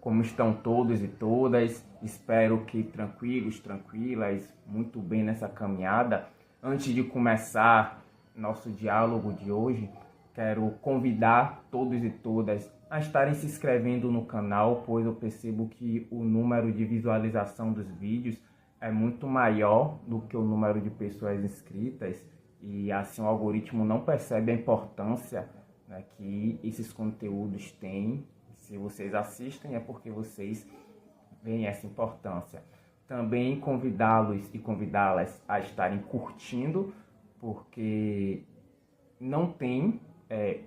Como estão todos e todas? Espero que tranquilos, tranquilas, muito bem nessa caminhada. Antes de começar nosso diálogo de hoje, quero convidar todos e todas a estarem se inscrevendo no canal, pois eu percebo que o número de visualização dos vídeos é muito maior do que o número de pessoas inscritas e assim o algoritmo não percebe a importância, né, que esses conteúdos têm. Se vocês assistem é porque vocês veem essa importância. Também convidá-los e convidá-las a estarem curtindo, porque não tem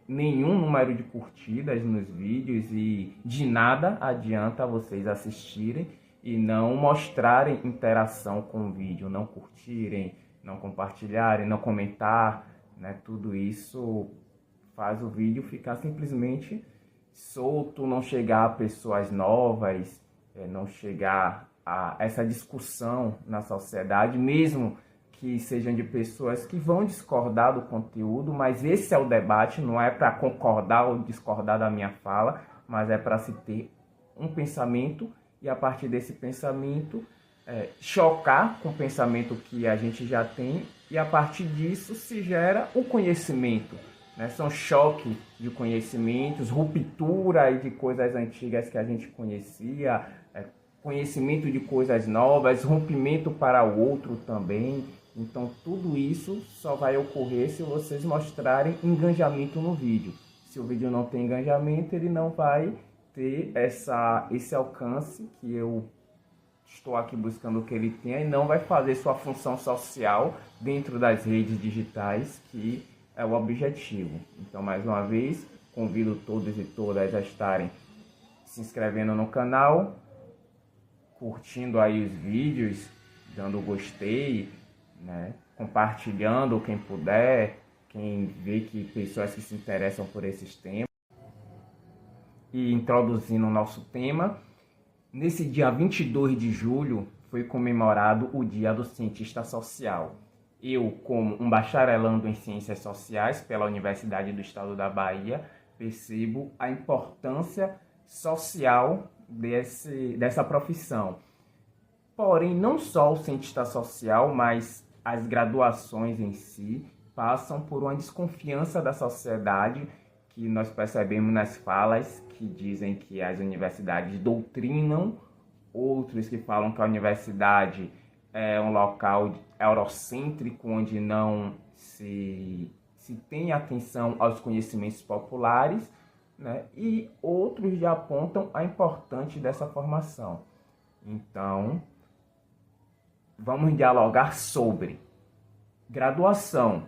nenhum número de curtidas nos vídeos e de nada adianta vocês assistirem e não mostrarem interação com o vídeo, não curtirem, não compartilharem, não comentar, né? Tudo isso faz o vídeo ficar simplesmente solto, não chegar a pessoas novas, não chegar a essa discussão na sociedade, mesmo que sejam de pessoas que vão discordar do conteúdo, mas esse é o debate, não é para concordar ou discordar da minha fala, mas é para se ter um pensamento e a partir desse pensamento chocar com o pensamento que a gente já tem e a partir disso se gera o conhecimento. São choque de conhecimentos, ruptura de coisas antigas que a gente conhecia, conhecimento de coisas novas, rompimento para o outro também. Então tudo isso só vai ocorrer se vocês mostrarem engajamento no vídeo. Se o vídeo não tem engajamento, ele não vai ter esse alcance que eu estou aqui buscando que ele tenha e não vai fazer sua função social dentro das redes digitais, que é o objetivo. Então, mais uma vez, convido todos e todas a estarem se inscrevendo no canal, curtindo aí os vídeos, dando gostei, né? Compartilhando quem puder, quem vê que pessoas que se interessam por esses temas. E introduzindo o nosso tema, nesse dia 22 de julho foi comemorado o Dia do Cientista Social. Eu, como um bacharelando em Ciências Sociais pela Universidade do Estado da Bahia, percebo a importância social dessa profissão. Porém, não só o cientista social, mas as graduações em si passam por uma desconfiança da sociedade que nós percebemos nas falas que dizem que as universidades doutrinam, outros que falam que a universidade é um local eurocêntrico, onde não se tem atenção aos conhecimentos populares, né? E outros já apontam a importância dessa formação. Então, vamos dialogar sobre graduação,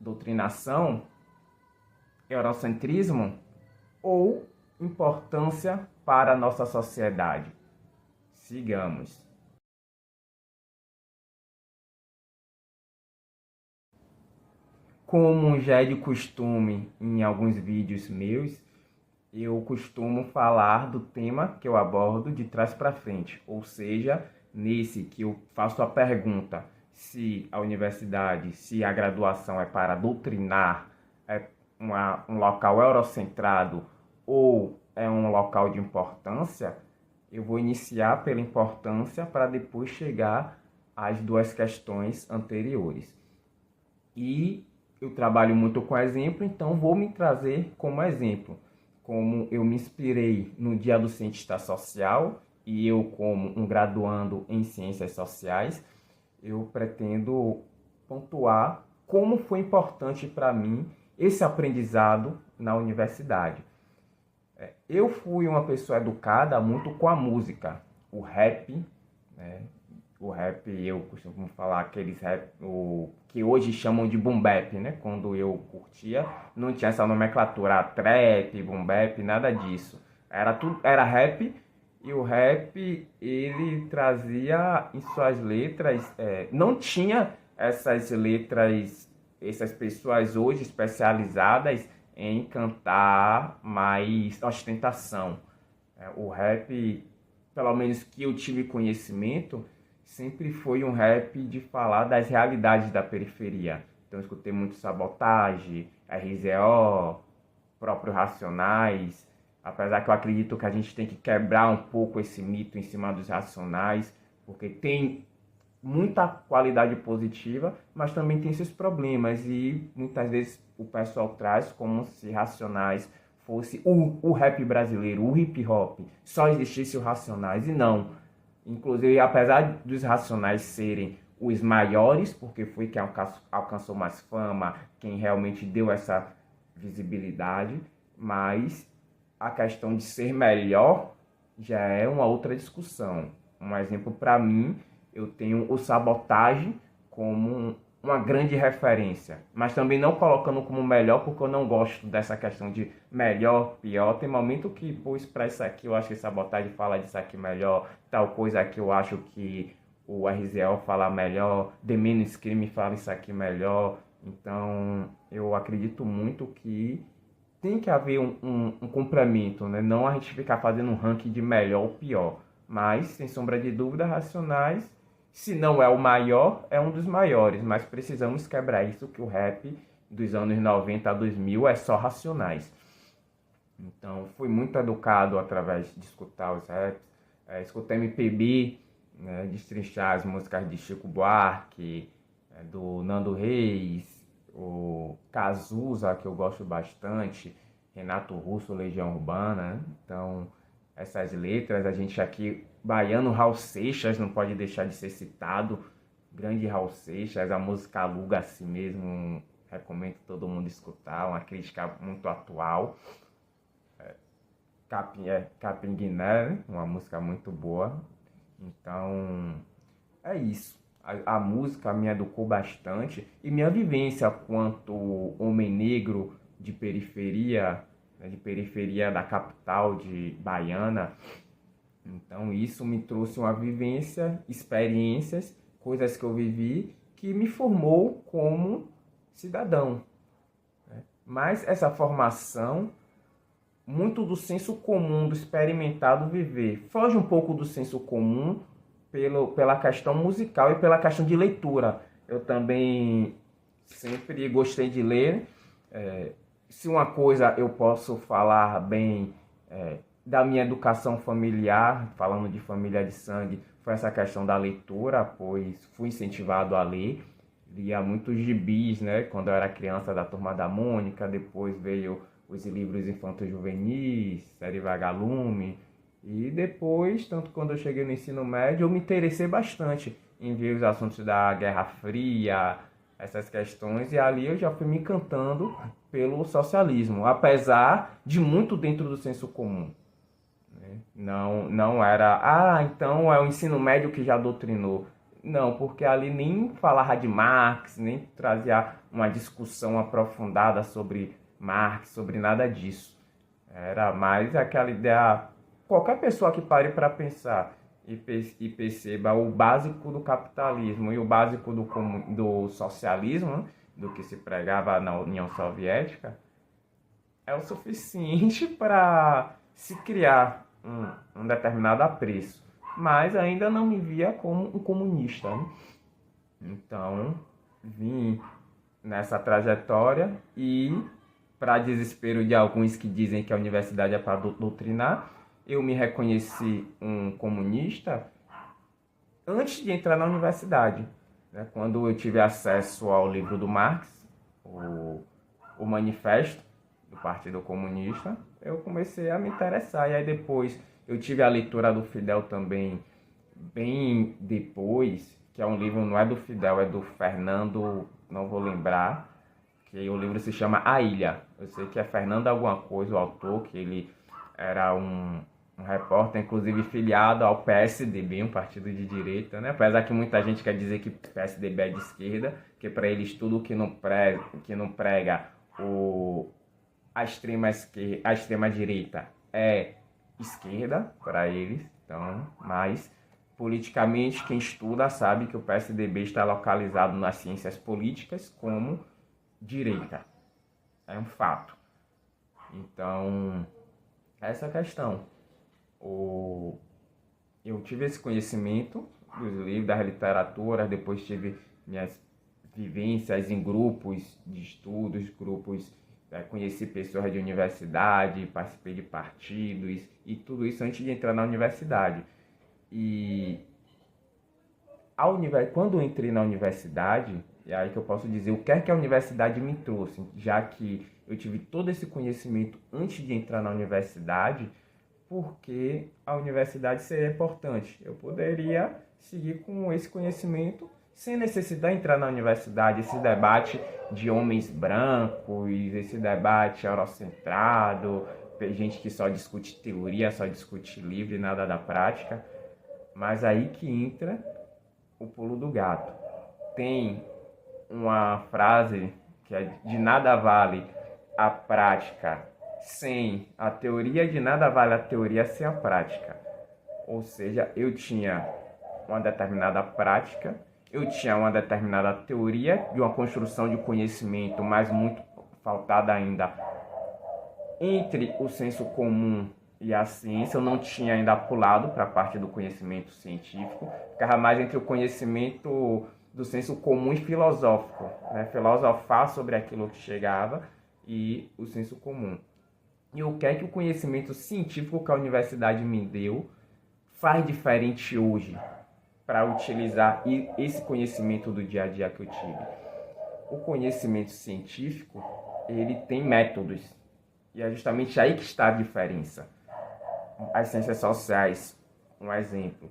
doutrinação, eurocentrismo ou importância para a nossa sociedade. Sigamos. Como já é de costume em alguns vídeos meus, eu costumo falar do tema que eu abordo de trás para frente, ou seja, nesse que eu faço a pergunta se a universidade, se a graduação é para doutrinar, é um local eurocentrado ou é um local de importância, eu vou iniciar pela importância para depois chegar às duas questões anteriores. E eu trabalho muito com exemplo, então vou me trazer como exemplo. Como eu me inspirei no Dia do Cientista Social e eu como um graduando em Ciências Sociais, eu pretendo pontuar como foi importante para mim esse aprendizado na universidade. Eu fui uma pessoa educada muito com a música, o rap, né? O rap, eu costumo falar aqueles rap, que hoje chamam de boom bap, né? Quando eu curtia, não tinha essa nomenclatura, trap, boom bap, nada disso. Era rap, e o rap, ele trazia em suas letras, não tinha essas letras, essas pessoas hoje especializadas em cantar mais ostentação. O rap, pelo menos que eu tive conhecimento, sempre foi um rap de falar das realidades da periferia. Então eu escutei muito Sabotagem, RZO, próprio Racionais, apesar que eu acredito que a gente tem que quebrar um pouco esse mito em cima dos Racionais, porque tem muita qualidade positiva, mas também tem seus problemas e muitas vezes o pessoal traz como se Racionais fosse o rap brasileiro, o hip hop, só existisse o Racionais e não. Inclusive, apesar dos Racionais serem os maiores, porque foi quem alcançou mais fama, quem realmente deu essa visibilidade, mas a questão de ser melhor já é uma outra discussão. Um exemplo para mim, eu tenho o Sabotagem como uma grande referência, mas também não colocando como melhor, porque eu não gosto dessa questão de melhor, pior. Tem momento que, pois, para isso aqui eu acho que Sabotagem fala disso aqui melhor, tal coisa aqui eu acho que o RZO fala melhor, The Menos Crime fala isso aqui melhor. Então, eu acredito muito que tem que haver um complemento, né? Não a gente ficar fazendo um ranking de melhor ou pior. Mas, sem sombra de dúvida, Racionais, se não é o maior, é um dos maiores. Mas precisamos quebrar isso, que o rap dos anos 90 a 2000 é só Racionais. Então, fui muito educado através de escutar os raps, escutar MPB, né? Destrinchar as músicas de Chico Buarque, do Nando Reis, o Cazuza, que eu gosto bastante, Renato Russo, Legião Urbana, né? Então, essas letras, a gente aqui, baiano Raul Seixas, não pode deixar de ser citado, grande Raul Seixas, a música Aluga assim mesmo, recomendo todo mundo escutar, uma crítica muito atual. Capim Guiné, né? Uma música muito boa. Então, é isso. A música me educou bastante e minha vivência quanto homem negro de periferia, né, de periferia da capital de Baiana. Então isso me trouxe uma vivência, experiências, coisas que eu vivi que me formou como cidadão, né? Mas essa formação, muito do senso comum, do experimentado viver, foge um pouco do senso comum pela questão musical e pela questão de leitura. Eu também sempre gostei de ler. Se uma coisa eu posso falar bem da minha educação familiar, falando de família de sangue, foi essa questão da leitura, pois fui incentivado a ler. Lia muitos gibis, né, quando eu era criança, da Turma da Mônica, depois veio os livros infanto-juvenis, série Vagalume, e depois, tanto quando eu cheguei no ensino médio, eu me interessei bastante em ver os assuntos da Guerra Fria, essas questões, e ali eu já fui me encantando pelo socialismo, apesar de muito dentro do senso comum, né? Não era, então é o ensino médio que já doutrinou. Não, porque ali nem falava de Marx, nem trazia uma discussão aprofundada sobre Marx, sobre nada disso. Era mais aquela ideia. Qualquer pessoa que pare para pensar e perceba o básico do capitalismo e o básico do socialismo, né, do que se pregava na União Soviética, é o suficiente para se criar um determinado apreço. Mas ainda não me via como um comunista, né? Então, vim nessa trajetória e, para desespero de alguns que dizem que a universidade é para doutrinar, eu me reconheci um comunista antes de entrar na universidade, né? Quando eu tive acesso ao livro do Marx, o Manifesto do Partido Comunista, eu comecei a me interessar. E aí depois eu tive a leitura do Fidel também, bem depois, que é um livro, não é do Fidel, é do Fernando, não vou lembrar, que o livro se chama A Ilha. Eu sei que é Fernando alguma coisa, o autor, que ele era um repórter, inclusive filiado ao PSDB, um partido de direita, né? Apesar que muita gente quer dizer que PSDB é de esquerda, que para eles tudo que não prega a extrema direita é esquerda para eles. Então, mas politicamente quem estuda sabe que o PSDB está localizado nas ciências políticas como direita. É um fato. Então, essa é a questão. Eu tive esse conhecimento dos livros, das literaturas, depois tive minhas vivências em grupos de estudos, grupos conheci pessoas de universidade, participei de partidos e tudo isso antes de entrar na universidade. E quando eu entrei na universidade, é aí que eu posso dizer o que é que a universidade me trouxe, já que eu tive todo esse conhecimento antes de entrar na universidade, porque a universidade seria importante. Eu poderia seguir com esse conhecimento sem necessidade de entrar na universidade. Esse debate de homens brancos, esse debate eurocentrado, tem gente que só discute teoria, só discute livro e nada da prática. Mas aí que entra o pulo do gato. Tem uma frase que é: de nada vale a prática sem a teoria, de nada vale a teoria sem a prática. Ou seja, eu tinha uma determinada prática, eu tinha uma determinada teoria de uma construção de conhecimento, mas muito faltada ainda entre o senso comum e a ciência. Eu não tinha ainda pulado para a parte do conhecimento científico, ficava mais entre o conhecimento do senso comum e filosófico, né? Filosofar sobre aquilo que chegava e o senso comum. E o que é que o conhecimento científico que a universidade me deu faz diferente hoje para utilizar esse conhecimento do dia a dia que eu tive? O conhecimento científico, ele tem métodos, e é justamente aí que está a diferença. As ciências sociais, um exemplo,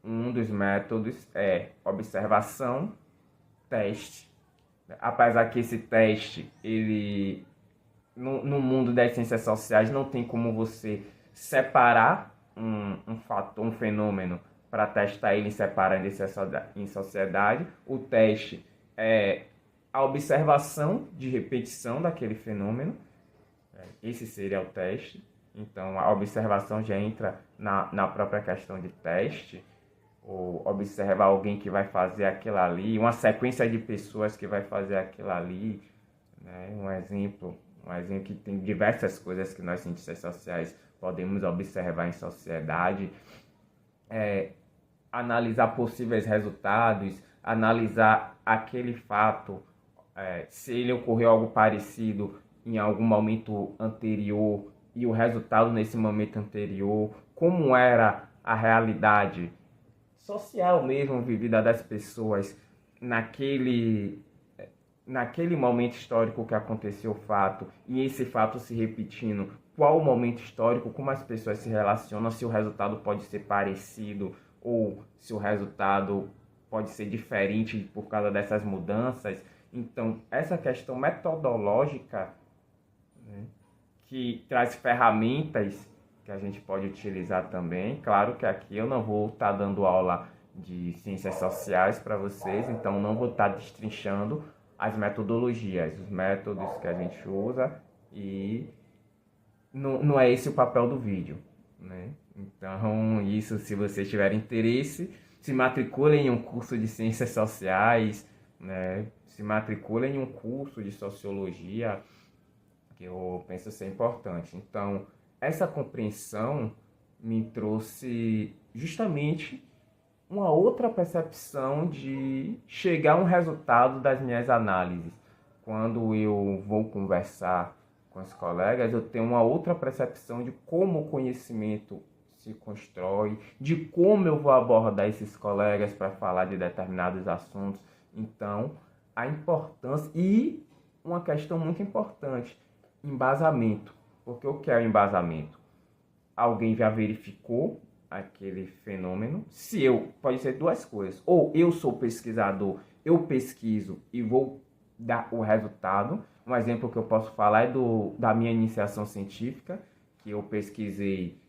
um dos métodos é observação, teste. Apesar que esse teste, ele no mundo das ciências sociais não tem como você separar um fator, um fenômeno, para testar ele separando em sociedade. O teste é a observação de repetição daquele fenômeno. Esse seria o teste. Então, a observação já entra na própria questão de teste. Ou observar alguém que vai fazer aquilo ali, uma sequência de pessoas que vai fazer aquilo ali, né? Um exemplo que tem diversas coisas que nós, cientistas sociais, podemos observar em sociedade. Analisar possíveis resultados, analisar aquele fato, se ele ocorreu algo parecido em algum momento anterior e o resultado nesse momento anterior, como era a realidade social mesmo vivida das pessoas naquele momento histórico que aconteceu o fato, e esse fato se repetindo, qual o momento histórico, como as pessoas se relacionam, se o resultado pode ser parecido ou se o resultado pode ser diferente por causa dessas mudanças. Então, essa questão metodológica, né, que traz ferramentas que a gente pode utilizar também. Claro que aqui eu não vou estar dando aula de ciências sociais para vocês, então não vou estar destrinchando as metodologias, os métodos que a gente usa, e não é esse o papel do vídeo, né? Então, isso, se vocês tiverem interesse, se matriculem em um curso de ciências sociais, né? Se matriculem em um curso de sociologia, que eu penso ser importante. Então, essa compreensão me trouxe justamente uma outra percepção de chegar a um resultado das minhas análises. Quando eu vou conversar com os colegas, eu tenho uma outra percepção de como o conhecimento se constrói, de como eu vou abordar esses colegas para falar de determinados assuntos. Então, a importância e uma questão muito importante, embasamento. Porque o que é o embasamento? Alguém já verificou aquele fenômeno. Pode ser duas coisas. Ou eu sou pesquisador, eu pesquiso e vou dar o resultado. Um exemplo que eu posso falar é da minha iniciação científica, que eu pesquisei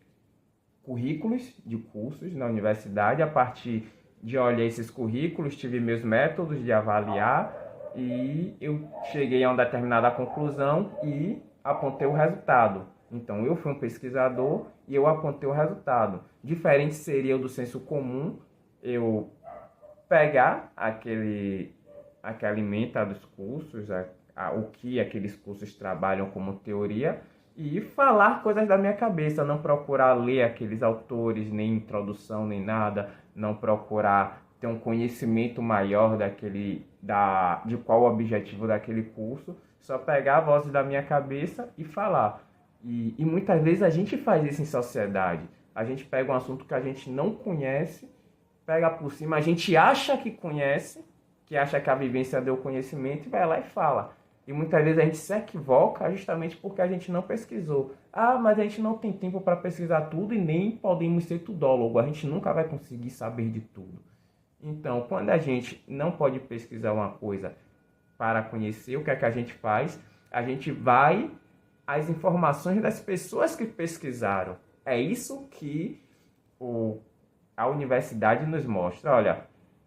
currículos de cursos na universidade. A partir de olhar esses currículos, tive meus métodos de avaliar e eu cheguei a uma determinada conclusão e apontei o resultado. Então, eu fui um pesquisador e eu apontei o resultado. Diferente seria o do senso comum, eu pegar aquele ementa dos cursos, o que aqueles cursos trabalham como teoria, e falar coisas da minha cabeça, não procurar ler aqueles autores, nem introdução, nem nada, não procurar ter um conhecimento maior de qual o objetivo daquele curso, Só pegar a voz da minha cabeça e falar. E muitas vezes a gente faz isso em sociedade. A gente pega um assunto que a gente não conhece, pega por cima, a gente acha que conhece, que acha que a vivência deu conhecimento e vai lá e fala. E muitas vezes a gente se equivoca justamente porque a gente não pesquisou. Ah, mas a gente não tem tempo para pesquisar tudo e nem podemos ser tudólogo. A gente nunca vai conseguir saber de tudo. Então, quando a gente não pode pesquisar uma coisa para conhecer, o que é que a gente faz? A gente vai às informações das pessoas que pesquisaram. É isso que a universidade nos mostra. Olha,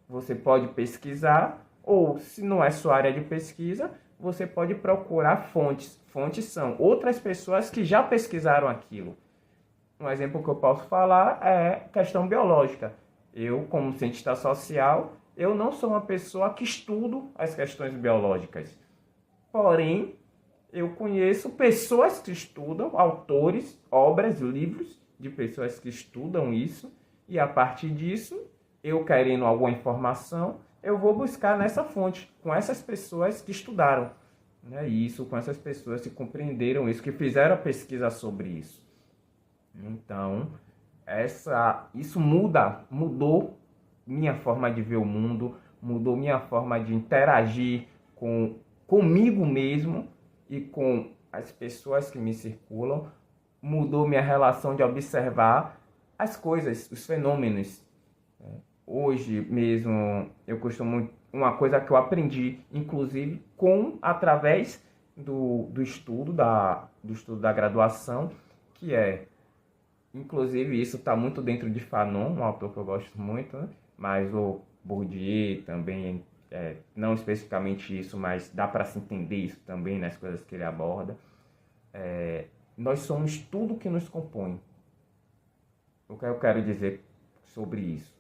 você pode pesquisar, ou se não é sua área de pesquisa, você pode procurar fontes. Fontes são outras pessoas que já pesquisaram aquilo. Um exemplo que eu posso falar é questão biológica. Eu, como cientista social, eu não sou uma pessoa que estudo as questões biológicas. Porém, eu conheço pessoas que estudam, autores, obras, livros de pessoas que estudam isso. E a partir disso, eu querendo alguma informação, eu vou buscar nessa fonte, com essas pessoas que estudaram, né? Isso, com essas pessoas que compreenderam isso, que fizeram a pesquisa sobre isso. Então, isso mudou minha forma de ver o mundo, mudou minha forma de interagir comigo mesmo e com as pessoas que me circulam, mudou minha relação de observar as coisas, os fenômenos. Hoje mesmo, eu costumo... Uma coisa que eu aprendi, inclusive, através do estudo da graduação, que é... Inclusive, isso está muito dentro de Fanon, um autor que eu gosto muito, né? Mas o Bourdieu também, não especificamente isso, mas dá para se entender isso também nas coisas que ele aborda. Nós somos tudo que nos compõe. O que eu quero dizer sobre isso?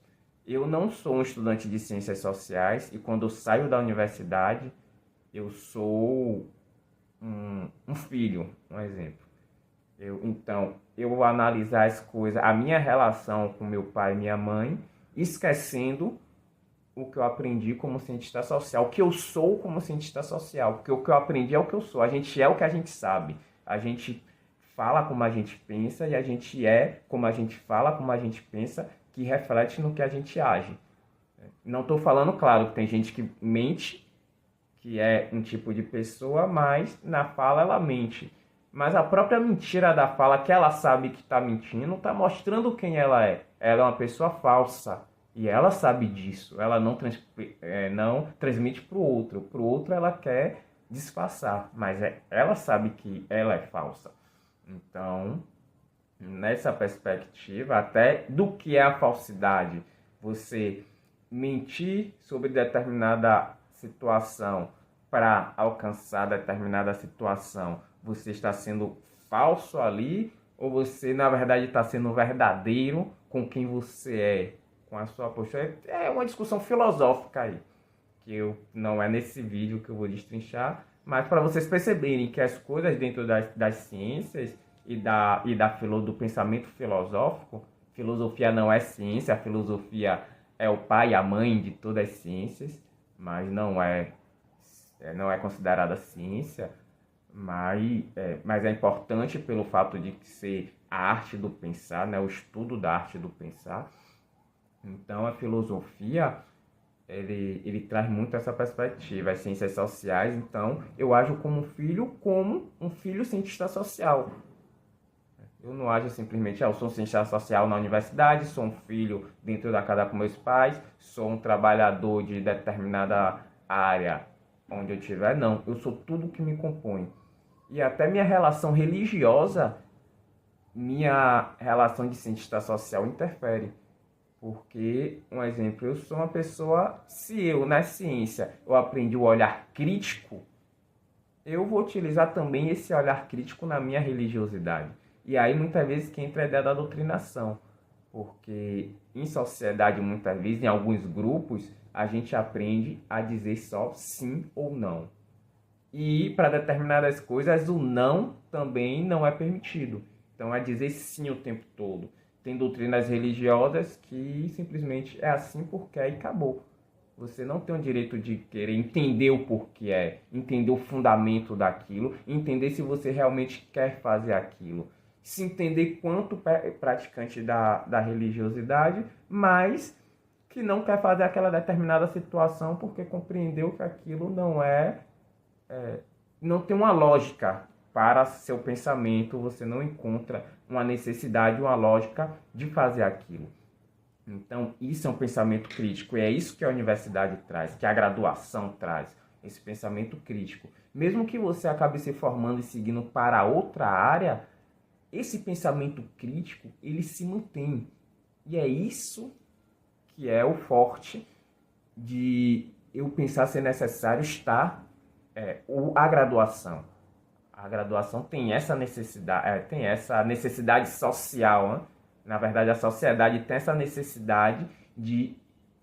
Eu não sou um estudante de ciências sociais e quando eu saio da universidade, eu sou um filho, um exemplo. Então, eu vou analisar as coisas, a minha relação com meu pai e minha mãe, esquecendo o que eu aprendi como cientista social, o que eu sou como cientista social, porque o que eu aprendi é o que eu sou, a gente é o que a gente sabe, a gente fala como a gente pensa e a gente é como a gente fala, como a gente pensa, que reflete no que a gente age. Não estou falando, claro, que tem gente que mente, que é um tipo de pessoa, mas na fala ela mente. Mas a própria mentira da fala, que ela sabe que está mentindo, está mostrando quem ela é. Ela é uma pessoa falsa. E ela sabe disso. Ela não transmite para o outro. Para o outro ela quer disfarçar. Mas ela sabe que ela é falsa. Então, nessa perspectiva, até do que é a falsidade, você mentir sobre determinada situação para alcançar determinada situação, você está sendo falso ali ou você, na verdade, está sendo verdadeiro com quem você é, com a sua postura? É uma discussão filosófica aí, que não é nesse vídeo que eu vou destrinchar, mas para vocês perceberem que as coisas dentro das ciências do pensamento filosófico, filosofia não é ciência, a filosofia é o pai e a mãe de todas as ciências, mas não é considerada ciência, mas é importante pelo fato de ser a arte do pensar, né, o estudo da arte do pensar. Então, a filosofia, ele traz muito essa perspectiva, as ciências sociais. Então, eu ajo como um filho cientista social. Eu não ajo simplesmente, eu sou um cientista social na universidade, sou um filho dentro da casa com meus pais, sou um trabalhador de determinada área onde eu estiver. Não, eu sou tudo que me compõe. E até minha relação religiosa, minha relação de cientista social interfere. Porque, um exemplo, eu sou uma pessoa, se eu, na ciência, eu aprendi o olhar crítico, eu vou utilizar também esse olhar crítico na minha religiosidade. E aí, muitas vezes, que entra a ideia da doutrinação. Porque, em sociedade, muitas vezes, em alguns grupos, a gente aprende a dizer só sim ou não. E, para determinadas coisas, o não também não é permitido. Então, é dizer sim o tempo todo. Tem doutrinas religiosas que simplesmente é assim porque aí acabou. Você não tem o direito de querer entender o porquê, entender o fundamento daquilo, entender se você realmente quer fazer aquilo. Se entender quanto praticante da religiosidade, mas que não quer fazer aquela determinada situação porque compreendeu que aquilo não tem uma lógica para seu pensamento, você não encontra uma necessidade, uma lógica de fazer aquilo. Então, isso é um pensamento crítico, e é isso que a universidade traz, que a graduação traz, esse pensamento crítico. Mesmo que você acabe se formando e seguindo para outra área, esse pensamento crítico, ele se mantém. E é isso que é o forte de eu pensar ser necessário estar a graduação. A graduação tem essa necessidade social, né? Na verdade, a sociedade tem essa necessidade de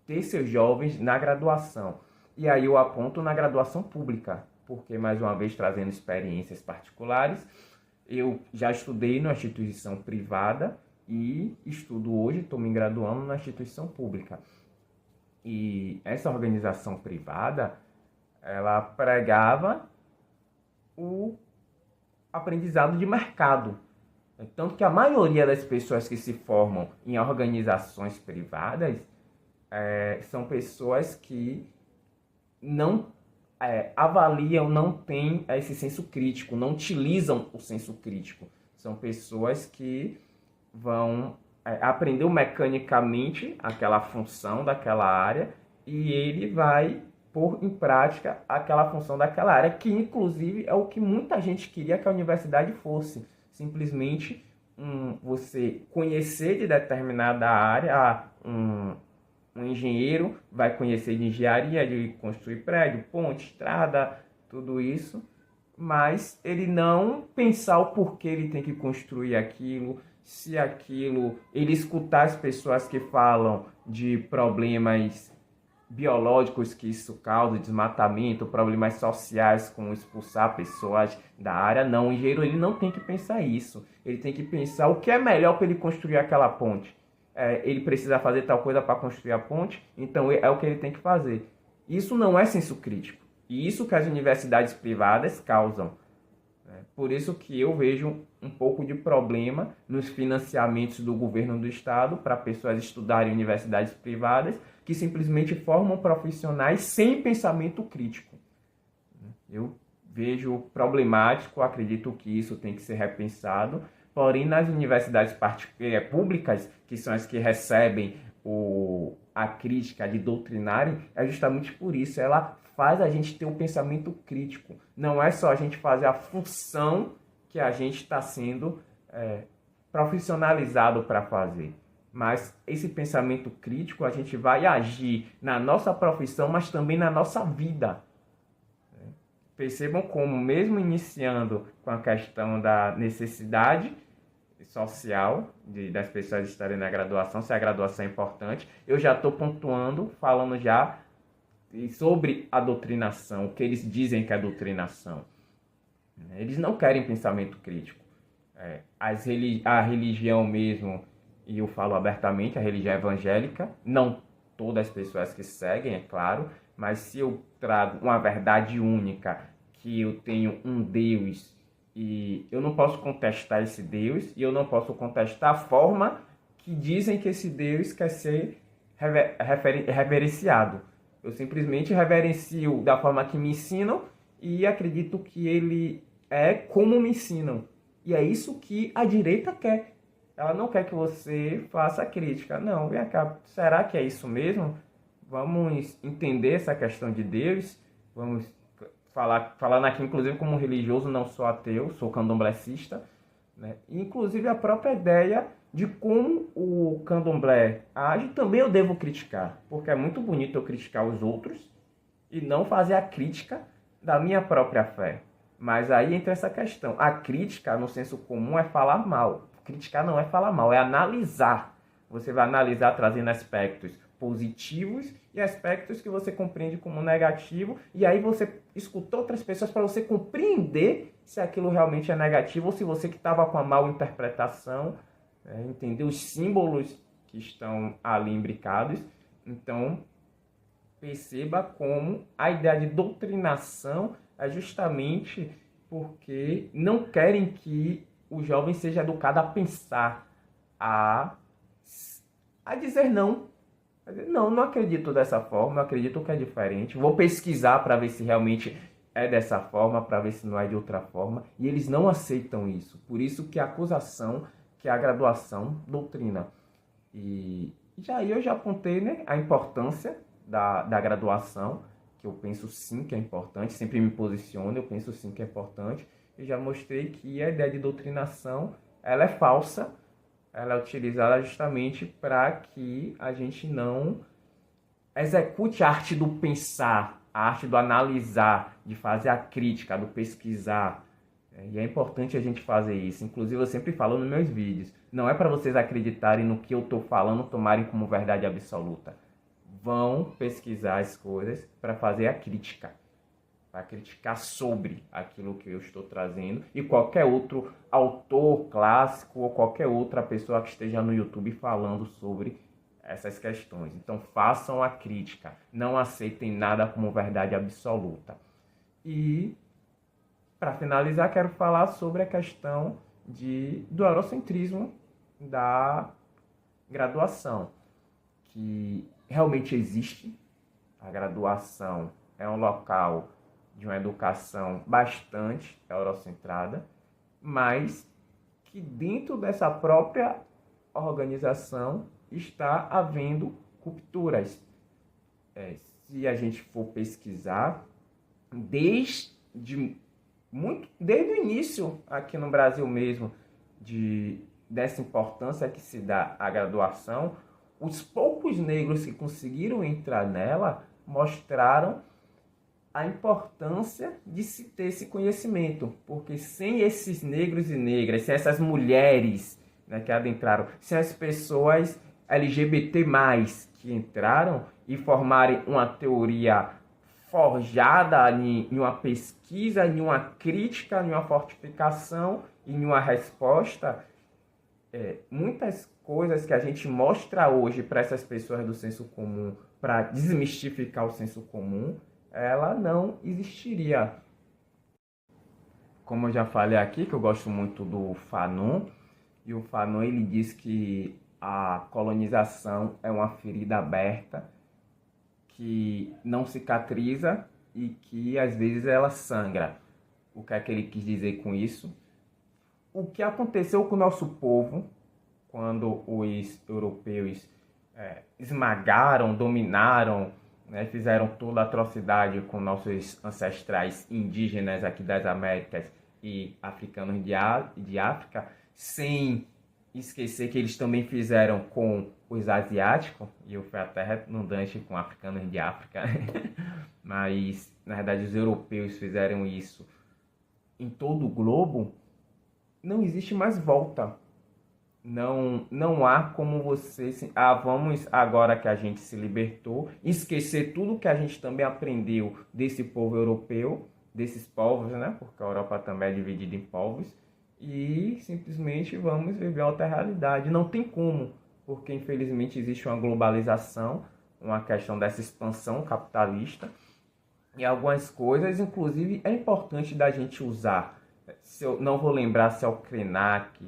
ter seus jovens na graduação. E aí eu aponto na graduação pública, porque, mais uma vez, trazendo experiências particulares, eu já estudei numa instituição privada e estudo hoje, estou me graduando na instituição pública. E essa organização privada, ela pregava o aprendizado de mercado. Tanto que a maioria das pessoas que se formam em organizações privadas são pessoas que não avaliam, não têm esse senso crítico, não utilizam o senso crítico. São pessoas que vão aprender mecanicamente aquela função daquela área e ele vai pôr em prática aquela função daquela área, que inclusive é o que muita gente queria que a universidade fosse. Simplesmente você conhecer de determinada área, um engenheiro vai conhecer de engenharia, de construir prédio, ponte, estrada, tudo isso, mas ele não pensar o porquê ele tem que construir aquilo, se aquilo, ele escutar as pessoas que falam de problemas biológicos que isso causa, desmatamento, problemas sociais com expulsar pessoas da área. Não, o engenheiro ele não tem que pensar isso. Ele tem que pensar o que é melhor para ele construir aquela ponte. Ele precisa fazer tal coisa para construir a ponte, então é o que ele tem que fazer. Isso não é senso crítico. E isso que as universidades privadas causam. Por isso que eu vejo um pouco de problema nos financiamentos do governo do estado para pessoas estudarem em universidades privadas que simplesmente formam profissionais sem pensamento crítico. Eu vejo problemático, acredito que isso tem que ser repensado, porém nas universidades públicas, que são as que recebem a crítica de doutrinarem, é justamente por isso, ela faz a gente ter um pensamento crítico. Não é só a gente fazer a função que a gente está sendo profissionalizado para fazer. Mas esse pensamento crítico a gente vai agir na nossa profissão, mas também na nossa vida. Percebam como, mesmo iniciando com a questão da necessidade social das pessoas estarem na graduação, se a graduação é importante, eu já estou pontuando, falando já sobre a doutrinação, o que eles dizem que é doutrinação. Eles não querem pensamento crítico. A religião mesmo, e eu falo abertamente, a religião evangélica, não todas as pessoas que seguem, é claro, mas se eu trago uma verdade única, que eu tenho um Deus, e eu não posso contestar esse Deus, e eu não posso contestar a forma que dizem que esse Deus quer ser reverenciado. Eu simplesmente reverencio da forma que me ensinam e acredito que ele é como me ensinam. E é isso que a direita quer. Ela não quer que você faça crítica. Não, vem cá, será que é isso mesmo? Vamos entender essa questão de Deus. Vamos falando aqui, inclusive, como religioso, não sou ateu, sou candomblessista. Né? E, inclusive, a própria ideia de como o candomblé age, também eu devo criticar. Porque é muito bonito eu criticar os outros e não fazer a crítica da minha própria fé. Mas aí entra essa questão. A crítica, no senso comum, é falar mal. Criticar não é falar mal, é analisar. Você vai analisar trazendo aspectos positivos e aspectos que você compreende como negativo. E aí você escuta outras pessoas para você compreender se aquilo realmente é negativo ou se você que estava com a mal interpretação, entender os símbolos que estão ali imbricados. Então, Perceba como a ideia de doutrinação é justamente porque não querem que o jovem seja educado a pensar, a, a dizer não. Não, não acredito dessa forma, eu acredito que é diferente. Vou pesquisar para ver se realmente é dessa forma, para ver se não é de outra forma. E eles não aceitam isso. Por isso que a acusação, que a graduação doutrina. E eu já apontei, né, a importância da graduação, que eu penso sim que é importante, sempre me posiciono, eu penso sim que é importante. E já mostrei que a ideia de doutrinação, ela é falsa, ela é utilizada justamente para que a gente não execute a arte do pensar, a arte do analisar, de fazer a crítica, do pesquisar. E é importante a gente fazer isso. Inclusive, eu sempre falo nos meus vídeos. Não é para vocês acreditarem no que eu estou falando, tomarem como verdade absoluta. Vão pesquisar as coisas para fazer a crítica. Para criticar sobre aquilo que eu estou trazendo. E qualquer outro autor clássico ou qualquer outra pessoa que esteja no YouTube falando sobre essas questões. Então, façam a crítica. Não aceitem nada como verdade absoluta. E para finalizar, quero falar sobre a questão do eurocentrismo da graduação, que realmente existe. A graduação é um local de uma educação bastante eurocentrada, mas que dentro dessa própria organização está havendo rupturas. Se a gente for pesquisar, desde o início, aqui no Brasil mesmo, dessa importância que se dá à graduação, os poucos negros que conseguiram entrar nela mostraram a importância de se ter esse conhecimento, porque sem esses negros e negras, sem essas mulheres, né, que adentraram, sem as pessoas LGBT+, que entraram e formarem uma teoria forjada em uma pesquisa, em uma crítica, em uma fortificação e em uma resposta, muitas coisas que a gente mostra hoje para essas pessoas do senso comum, para desmistificar o senso comum, ela não existiria. Como eu já falei aqui, que eu gosto muito do Fanon, e o Fanon ele diz que a colonização é uma ferida aberta que não cicatriza e que às vezes ela sangra. O que é que ele quis dizer com isso? O que aconteceu com o nosso povo quando os europeus esmagaram, dominaram, né, fizeram toda a atrocidade com nossos ancestrais indígenas aqui das Américas e africanos de África, sem esquecer que eles também fizeram com os asiáticos, e eu fui até redundante com africanos de África, mas na verdade os europeus fizeram isso em todo o globo. Não existe mais volta. Não há como você... vamos, agora que a gente se libertou, esquecer tudo que a gente também aprendeu desse povo europeu, desses povos, né? Porque a Europa também é dividida em povos, e simplesmente vamos viver outra realidade. Não tem como, porque infelizmente existe uma globalização, uma questão dessa expansão capitalista, e algumas coisas, inclusive, é importante da gente usar. Se eu não vou lembrar se é o Krenak,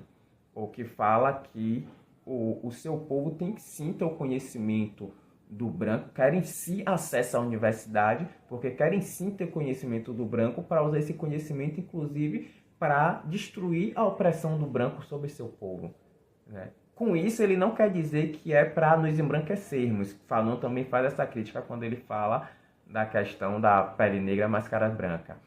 ou que fala que o seu povo tem que sim ter o conhecimento do branco, querem sim acesso à universidade, porque querem sim ter conhecimento do branco para usar esse conhecimento, inclusive, para destruir a opressão do branco sobre seu povo, né? Com isso, ele não quer dizer que é para nos embranquecermos. Fanon também faz essa crítica quando ele fala da questão da pele negra mais cara branca.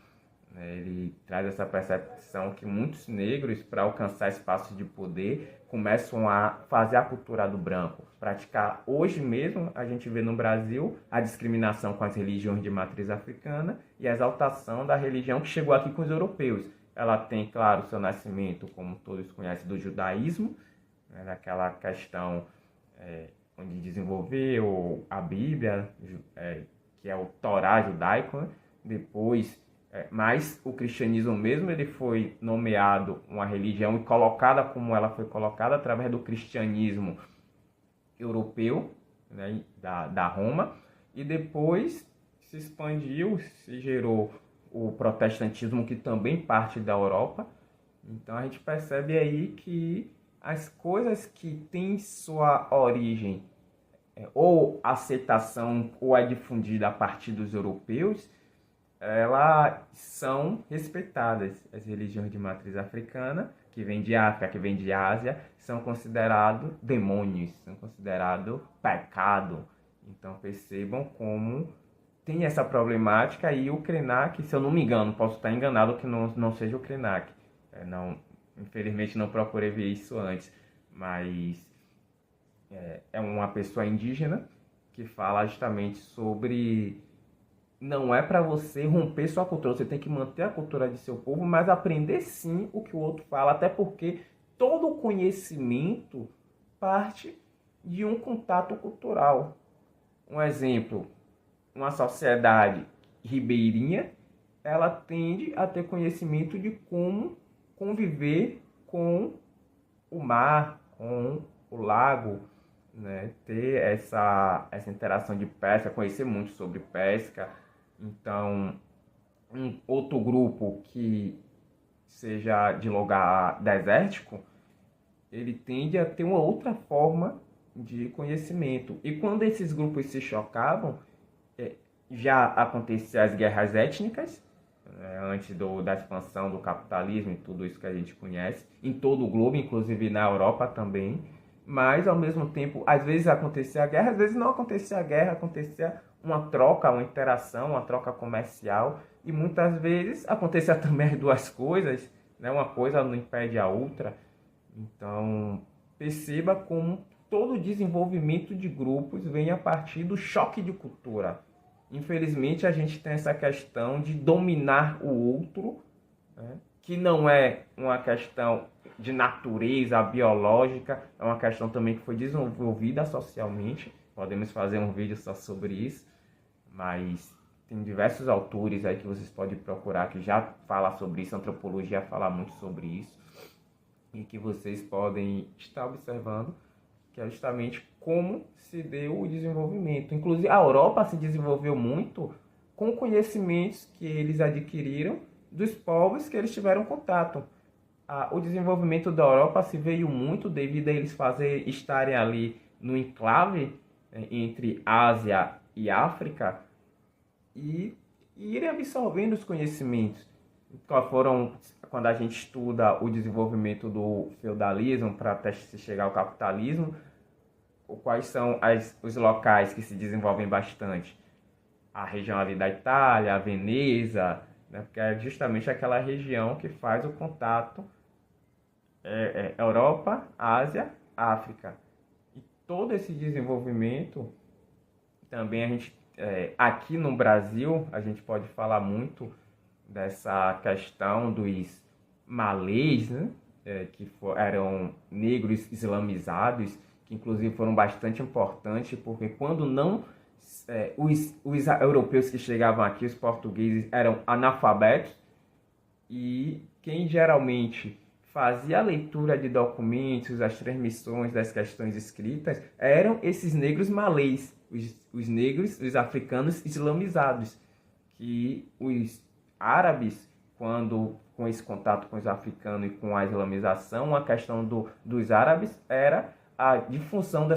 Ele traz essa percepção que muitos negros, para alcançar espaços de poder, começam a fazer a cultura do branco. Praticar hoje mesmo, a gente vê no Brasil, a discriminação com as religiões de matriz africana e a exaltação da religião que chegou aqui com os europeus. Ela tem, claro, seu nascimento, como todos conhecem, do judaísmo, né, daquela questão onde desenvolveu a Bíblia, que é o Torá judaico, né? Depois... mas o cristianismo mesmo, ele foi nomeado uma religião e colocada como ela foi colocada através do cristianismo europeu, né, da Roma, e depois se expandiu, se gerou o protestantismo, que também parte da Europa. Então a gente percebe aí que as coisas que têm sua origem ou aceitação ou é difundida a partir dos europeus, elas são respeitadas. As religiões de matriz africana, que vem de África, que vem de Ásia, são considerados demônios, são considerados pecado. Então percebam como tem essa problemática, e o Krenak, se eu não me engano, posso estar enganado que não seja o Krenak. Não, infelizmente não procurei ver isso antes, mas é uma pessoa indígena que fala justamente sobre não é para você romper sua cultura, você tem que manter a cultura de seu povo, mas aprender sim o que o outro fala, até porque todo o conhecimento parte de um contato cultural. Um exemplo, uma sociedade ribeirinha, ela tende a ter conhecimento de como conviver com o mar, com o lago, né? Ter essa interação de pesca, conhecer muito sobre pesca. Então, um outro grupo que seja de lugar desértico, ele tende a ter uma outra forma de conhecimento. E quando esses grupos se chocavam, já aconteciam as guerras étnicas, antes da expansão do capitalismo e tudo isso que a gente conhece, em todo o globo, inclusive na Europa também. Mas, ao mesmo tempo, às vezes acontecia a guerra, às vezes não acontecia a guerra, acontecia uma troca, uma interação, uma troca comercial, e muitas vezes acontecia também as duas coisas, né? Uma coisa não impede a outra. Então, perceba como todo o desenvolvimento de grupos vem a partir do choque de cultura. Infelizmente, a gente tem essa questão de dominar o outro, né? Que não é uma questão de natureza biológica, é uma questão também que foi desenvolvida socialmente. Podemos fazer um vídeo só sobre isso, mas tem diversos autores aí que vocês podem procurar que já falam sobre isso, a antropologia fala muito sobre isso, e que vocês podem estar observando, que é justamente como se deu o desenvolvimento. Inclusive, a Europa se desenvolveu muito com conhecimentos que eles adquiriram dos povos que eles tiveram contato. O desenvolvimento da Europa se veio muito devido a eles estarem ali no enclave entre Ásia e África e irem absorvendo os conhecimentos. Quando a gente estuda o desenvolvimento do feudalismo para até se chegar ao capitalismo, quais são os locais que se desenvolvem bastante? A região ali da Itália, a Veneza, né? Porque é justamente aquela região que faz o contato Europa, Ásia, África. E todo esse desenvolvimento também a gente aqui no Brasil a gente pode falar muito dessa questão dos malês, né? Que eram negros islamizados, que inclusive foram bastante importantes, porque quando não os europeus que chegavam aqui, os portugueses, eram analfabetos, e quem geralmente fazia a leitura de documentos, as transmissões das questões escritas, eram esses negros malês, os negros, os africanos islamizados, que os árabes, quando com esse contato com os africanos e com a islamização, a questão dos árabes era a difusão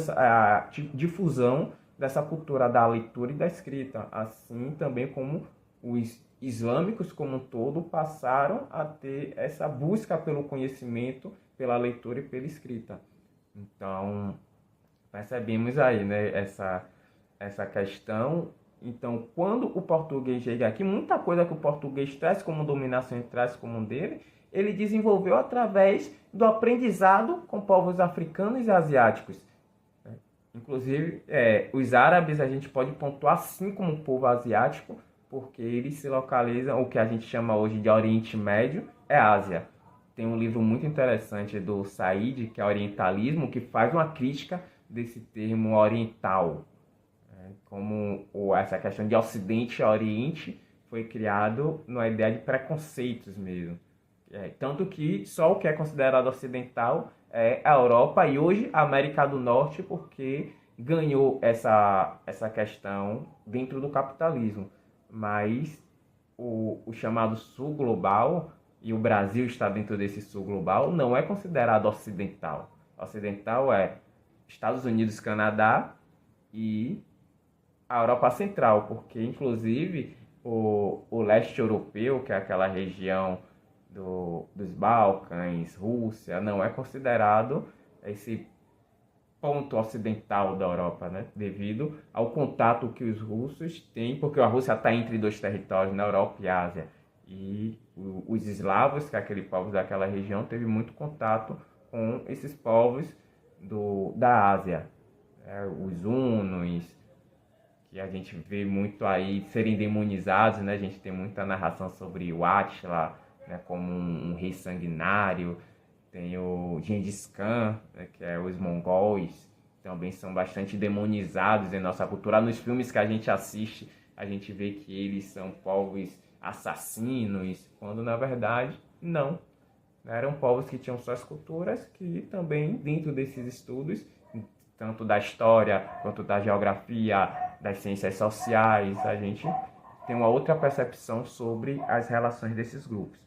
dessa cultura da leitura e da escrita, assim também como os islâmicos como um todo passaram a ter essa busca pelo conhecimento, pela leitura e pela escrita. Então, percebemos aí, né, essa questão. Então, quando o português chega aqui, muita coisa que o português traz como dominação e traz como dele, ele desenvolveu através do aprendizado com povos africanos e asiáticos. Inclusive, os árabes a gente pode pontuar assim como o povo asiático, porque eles se localizam, o que a gente chama hoje de Oriente Médio, é Ásia. Tem um livro muito interessante do Said, que é Orientalismo, que faz uma crítica desse termo oriental. Como essa questão de Ocidente e Oriente foi criado numa ideia de preconceitos mesmo. Tanto que só o que é considerado ocidental é a Europa e hoje a América do Norte, porque ganhou essa questão dentro do capitalismo, mas o chamado sul global, e o Brasil está dentro desse sul global, não é considerado ocidental. Ocidental é Estados Unidos, Canadá e a Europa Central, porque inclusive o leste europeu, que é aquela região dos Balcãs, Rússia, não é considerado esse ponto ocidental da Europa, né? Devido ao contato que os russos têm, porque a Rússia está entre dois territórios, na Europa e Ásia. E os eslavos, que é aquele povo daquela região, teve muito contato com esses povos da Ásia. Os hunos, que a gente vê muito aí serem demonizados, né? A gente tem muita narração sobre o Átila, né? Como um rei sanguinário. Tem o Gengis Khan, né? Que é os mongóis, também são bastante demonizados em nossa cultura. Nos filmes que a gente assiste, a gente vê que eles são povos assassinos, quando na verdade não. Eram povos que tinham suas culturas, que também dentro desses estudos, tanto da história quanto da geografia, das ciências sociais, a gente tem uma outra percepção sobre as relações desses grupos.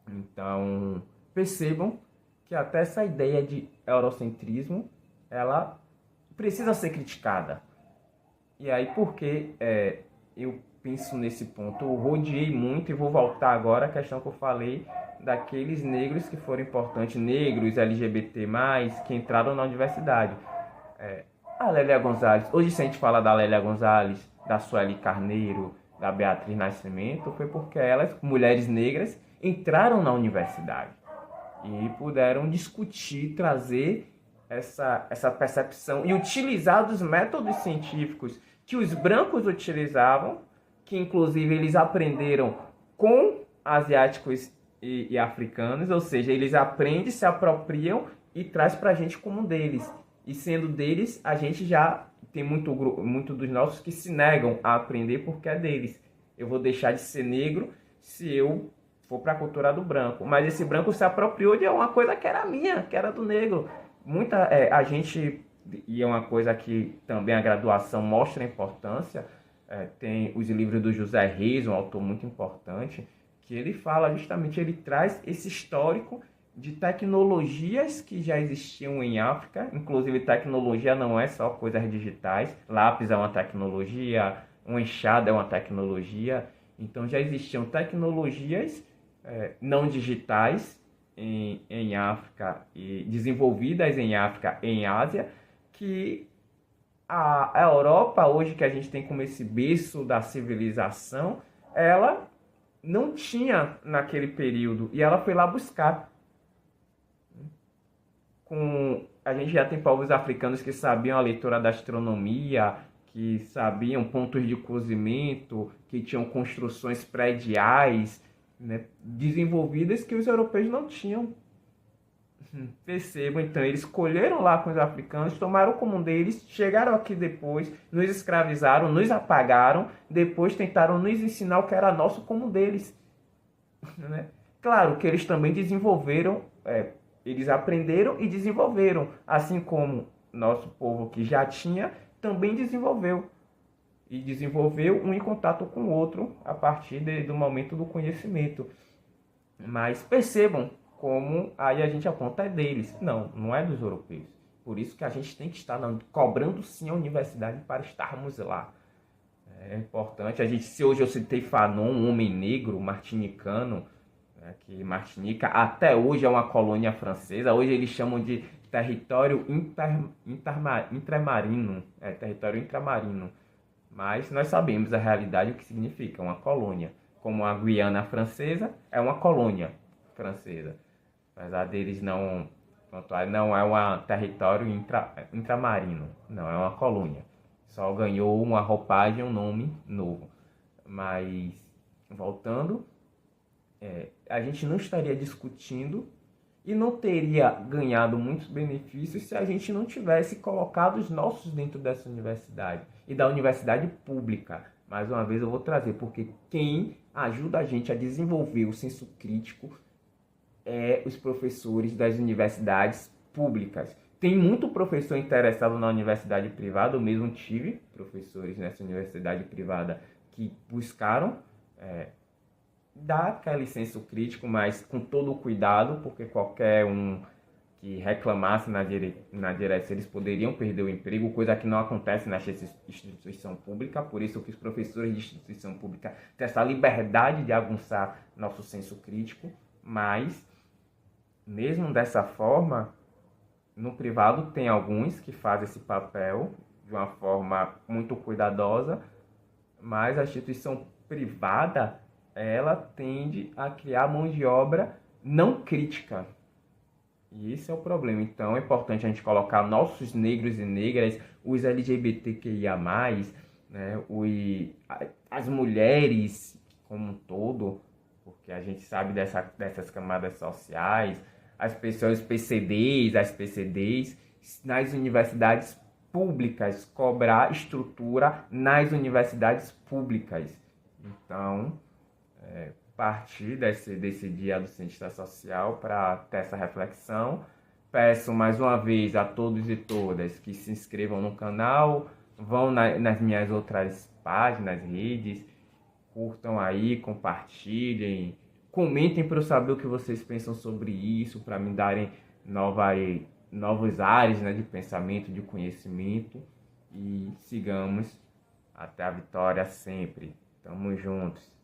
Então, percebam que até essa ideia de eurocentrismo, ela precisa ser criticada. E aí, porque eu penso nesse ponto, eu rodeei muito e vou voltar agora à questão que eu falei daqueles negros que foram importantes, negros, LGBT+, que entraram na universidade. A Lélia Gonzalez, hoje se a gente fala da Lélia Gonzalez, da Sueli Carneiro, da Beatriz Nascimento, foi porque elas, mulheres negras, entraram na universidade e puderam discutir, trazer essa percepção e utilizar dos métodos científicos que os brancos utilizavam, que inclusive eles aprenderam com asiáticos e africanos, ou seja, eles aprendem, se apropriam e traz para a gente como deles. E sendo deles, a gente já tem muito dos nossos que se negam a aprender porque é deles. Eu vou deixar de ser negro se eu for para a cultura do branco. Mas esse branco se apropriou de uma coisa que era minha, que era do negro. A gente, e é uma coisa que também a graduação mostra a importância, tem os livros do José Reis, um autor muito importante, que ele fala justamente, ele traz esse histórico de tecnologias que já existiam em África, inclusive tecnologia não é só coisas digitais, lápis é uma tecnologia, uma enxada é uma tecnologia, então já existiam tecnologias não digitais em África e desenvolvidas em África e em Ásia, que a Europa, hoje que a gente tem como esse berço da civilização, ela não tinha naquele período e ela foi lá buscar. A gente já tem povos africanos que sabiam a leitura da astronomia, que sabiam pontos de cozimento, que tinham construções prediais, né, desenvolvidas que os europeus não tinham. Percebam, então, eles colheram lá com os africanos, tomaram como um deles, chegaram aqui depois, nos escravizaram, nos apagaram, depois tentaram nos ensinar o que era nosso como um deles. Né? Claro que eles também desenvolveram, eles aprenderam e desenvolveram, assim como nosso povo que já tinha, também desenvolveu. E desenvolveu um em contato com o outro a partir do momento do conhecimento. Mas percebam como aí a gente aponta é deles. Não é dos europeus. Por isso que a gente tem que estar cobrando sim a universidade para estarmos lá. É importante. Se hoje eu citei Fanon, um homem negro, martinicano, né, que Martinica até hoje é uma colônia francesa. Hoje eles chamam de território intramarino. Território intramarino. Mas nós sabemos a realidade, o que significa uma colônia. Como a Guiana Francesa é uma colônia francesa. Apesar deles não é um território intramarino. Não, é uma colônia. Só ganhou uma roupagem, um nome novo. Mas, voltando, a gente não estaria discutindo e não teria ganhado muitos benefícios se a gente não tivesse colocado os nossos dentro dessa universidade e da universidade pública. Mais uma vez eu vou trazer, porque quem ajuda a gente a desenvolver o senso crítico é os professores das universidades públicas, Tem muito professor interessado na universidade privada, eu mesmo tive professores nessa universidade privada que buscaram dar aquele senso crítico, mas com todo o cuidado, porque qualquer um que reclamasse na direção, eles poderiam perder o emprego, coisa que não acontece nessa instituição pública, por isso que os professores de instituição pública têm essa liberdade de aguçar nosso senso crítico, mas, mesmo dessa forma, no privado tem alguns que fazem esse papel de uma forma muito cuidadosa, mas a instituição privada, ela tende a criar mão de obra não crítica. E esse é o problema. Então é importante a gente colocar nossos negros e negras, os LGBTQIA+, né, as mulheres como um todo, porque a gente sabe dessas camadas sociais, as pessoas PCDs, as PCDs, nas universidades públicas, cobrar estrutura nas universidades públicas. Então, partir desse dia do cientista social para ter essa reflexão. Peço mais uma vez a todos e todas que se inscrevam no canal, vão nas minhas outras páginas, redes, curtam aí, compartilhem, comentem para eu saber o que vocês pensam sobre isso, para me darem novos ares, né, de pensamento, de conhecimento, e sigamos até a vitória sempre. Tamo juntos.